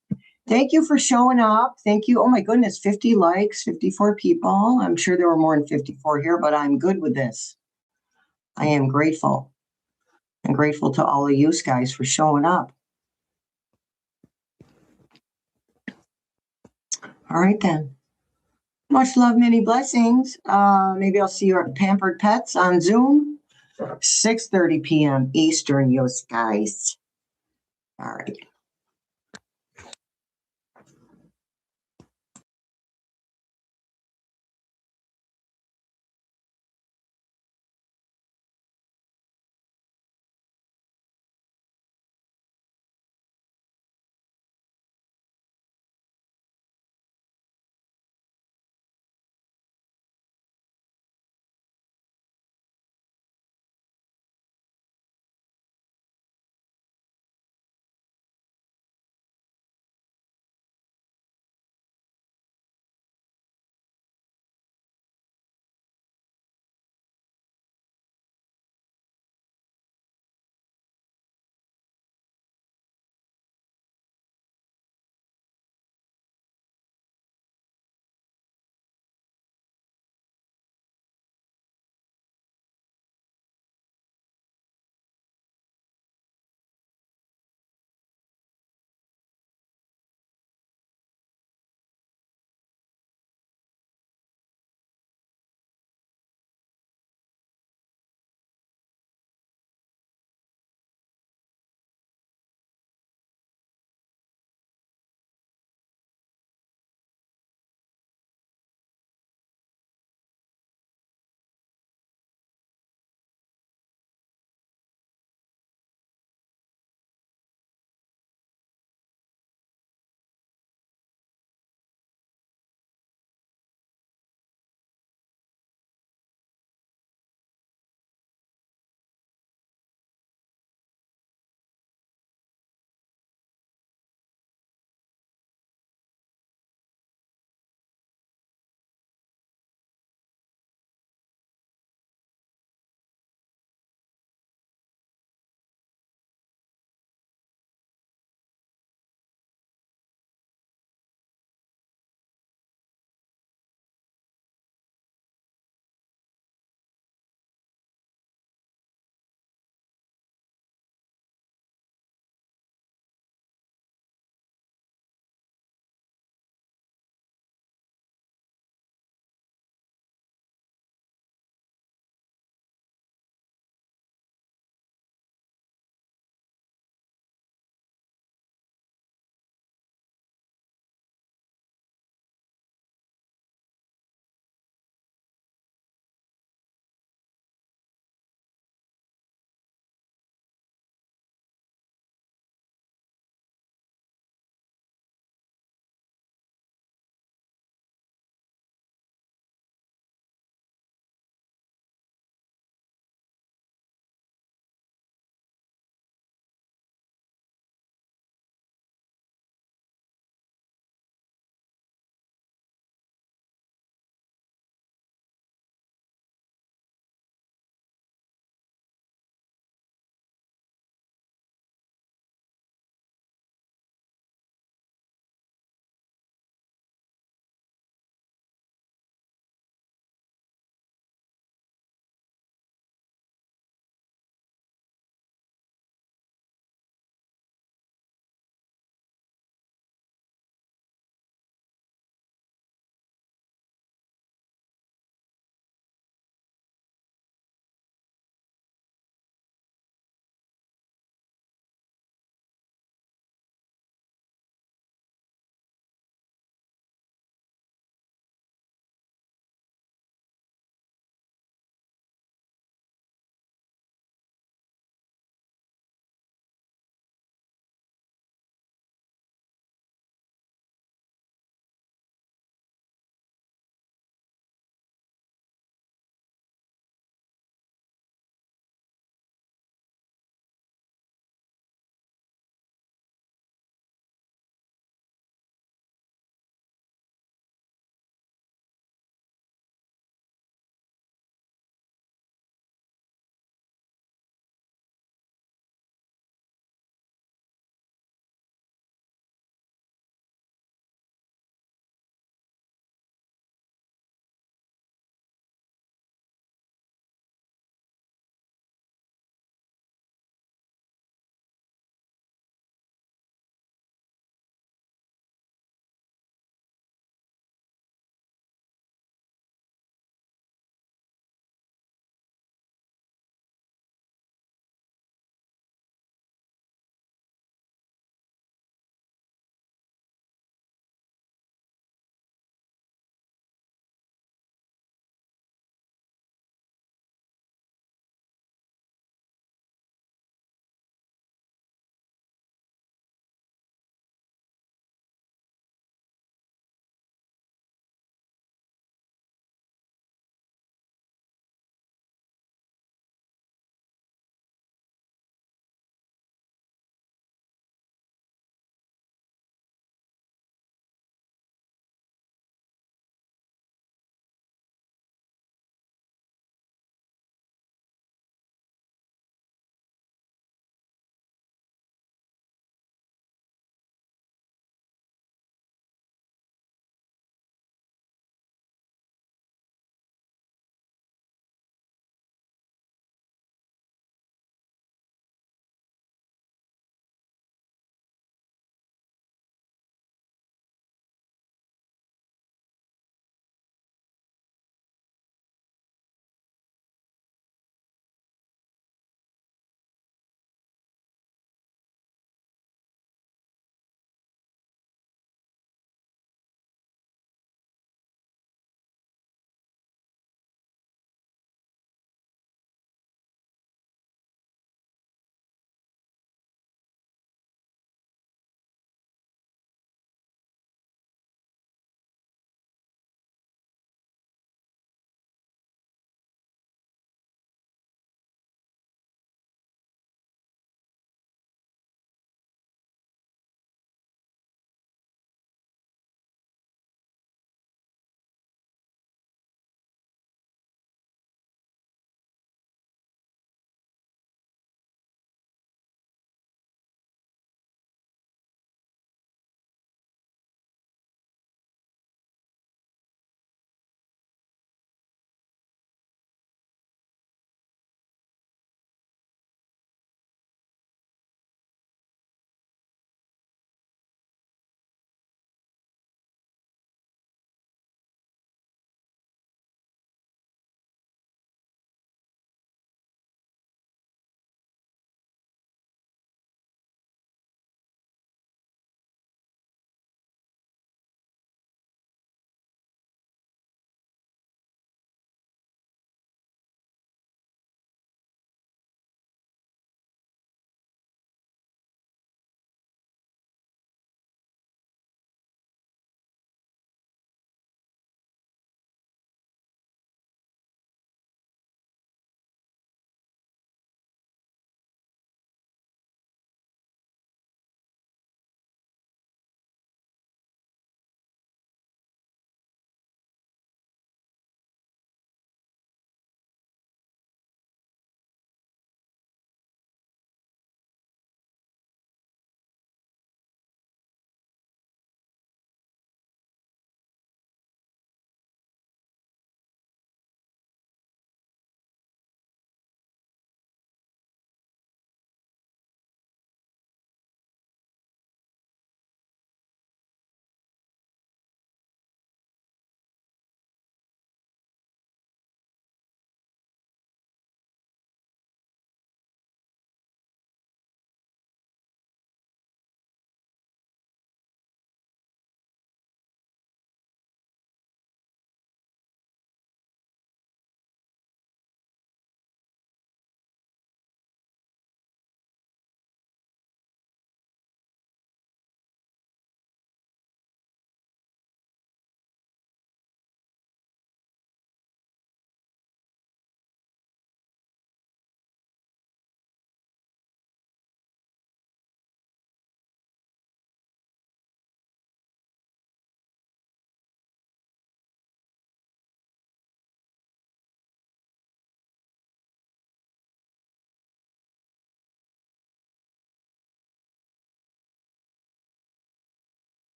Thank you for showing up. Thank you. Oh my goodness, 50 likes, 54 people. I'm sure there were more than 54 here, but I'm good with this. I am grateful. I'm grateful to all of you guys for showing up. All right, then. Much love, many blessings. Maybe I'll see you at Pampered Pets on Zoom, 6:30 p.m. Eastern, you guys. All right.